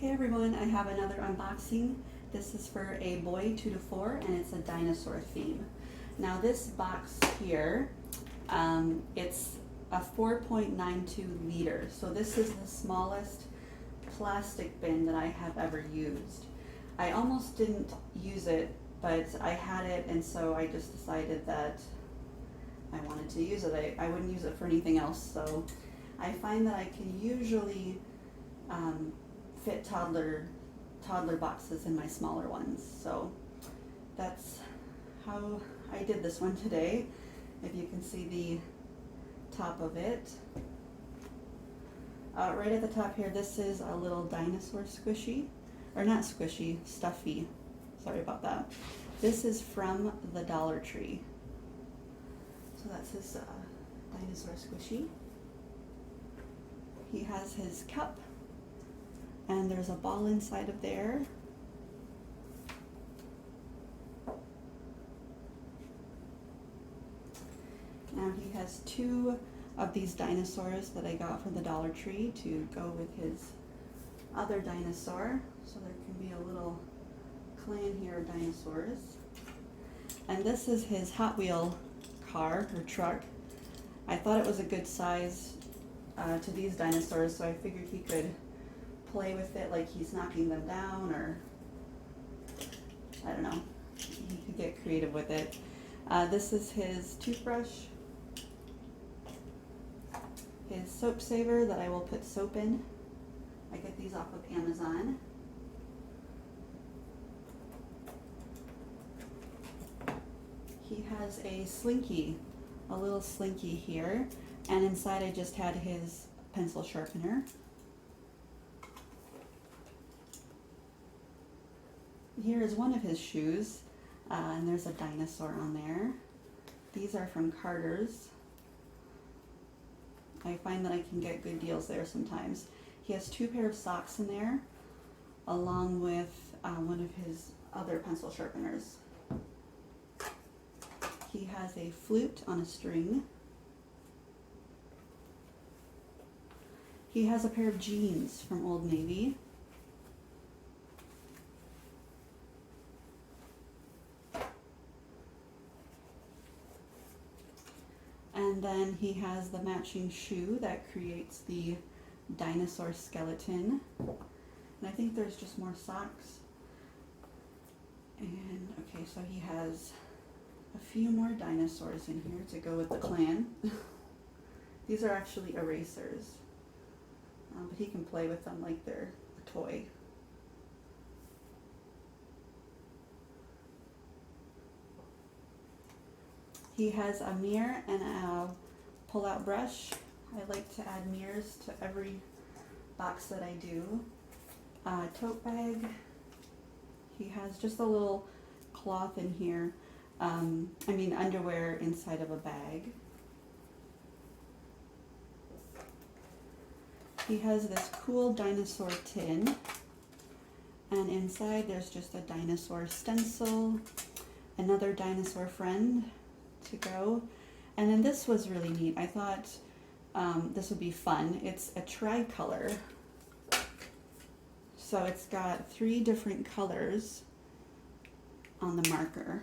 Hey everyone, I have another unboxing. This is for a boy 2 to 4 and it's a dinosaur theme. Now this box here, it's a 4.92 liter. So this is the smallest plastic bin that I have ever used. I almost didn't use it, but I had it and so I just decided that I wanted to use it. I wouldn't use it for anything else. So I find that I can usually fit toddler boxes in my smaller ones. So that's how I did this one today. If you can see the top of it. Right at the top here, this is a little dinosaur squishy, or not squishy, stuffy. Sorry about that. This is from the Dollar Tree. So that's his dinosaur squishy. He has his cup, and there's a ball inside of there. Now he has two of these dinosaurs that I got from the Dollar Tree to go with his other dinosaur. So there can be a little clan here of dinosaurs. And this is his Hot Wheel car or truck. I thought it was a good size to these dinosaurs, so I figured he could play with it like he's knocking them down, or I don't know, he could get creative with it. This is his toothbrush, his soap saver that I will put soap in. I get these off of Amazon. He has a slinky, a little slinky here, and inside I just had his pencil sharpener. Here is one of his shoes, and there's a dinosaur on there. These are from Carter's. I find that I can get good deals there sometimes. He has two pair of socks in there, along with one of his other pencil sharpeners. He has a flute on a string. He has a pair of jeans from Old Navy. And then he has the matching shoe that creates the dinosaur skeleton. And I think there's just more socks. And okay, so he has a few more dinosaurs in here to go with the clan. These are actually erasers, but he can play with them like they're a toy. He has a mirror and a pull-out brush. I like to add mirrors to every box that I do. Tote bag. He has just a little cloth in here. Underwear inside of a bag. He has this cool dinosaur tin, and inside there's just a dinosaur stencil, another dinosaur friend to go, and then this was really neat. I thought this would be fun. It's a tricolor, so it's got 3 different colors on the marker.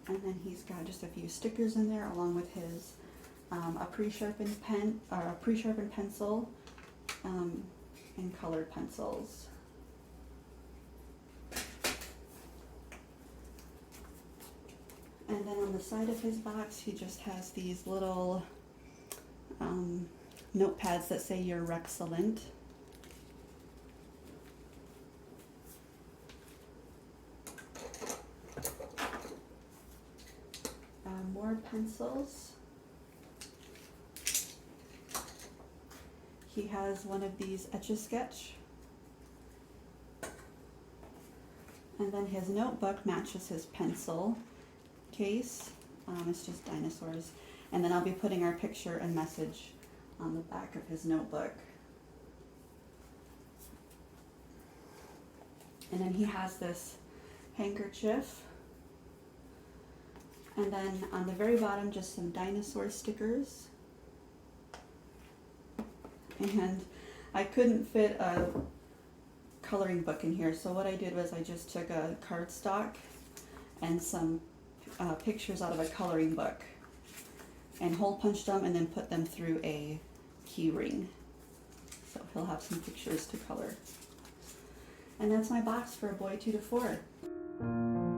And then he's got just a few stickers in there, along with his a pre-sharpened pen or a pre-sharpened pencil, and colored pencils. And then on the side of his box, he just has these little notepads that say "You're Rexcellent." More pencils. He has one of these Etch-a-Sketch. And then his notebook matches his pencil case. It's just dinosaurs. And then I'll be putting our picture and message on the back of his notebook. And then he has this handkerchief. And then on the very bottom, just some dinosaur stickers. And I couldn't fit a coloring book in here, so what I did was I just took a cardstock and some pictures out of a coloring book and hole punched them and then put them through a key ring. So he'll have some pictures to color. And that's my box for a boy 2 to 4.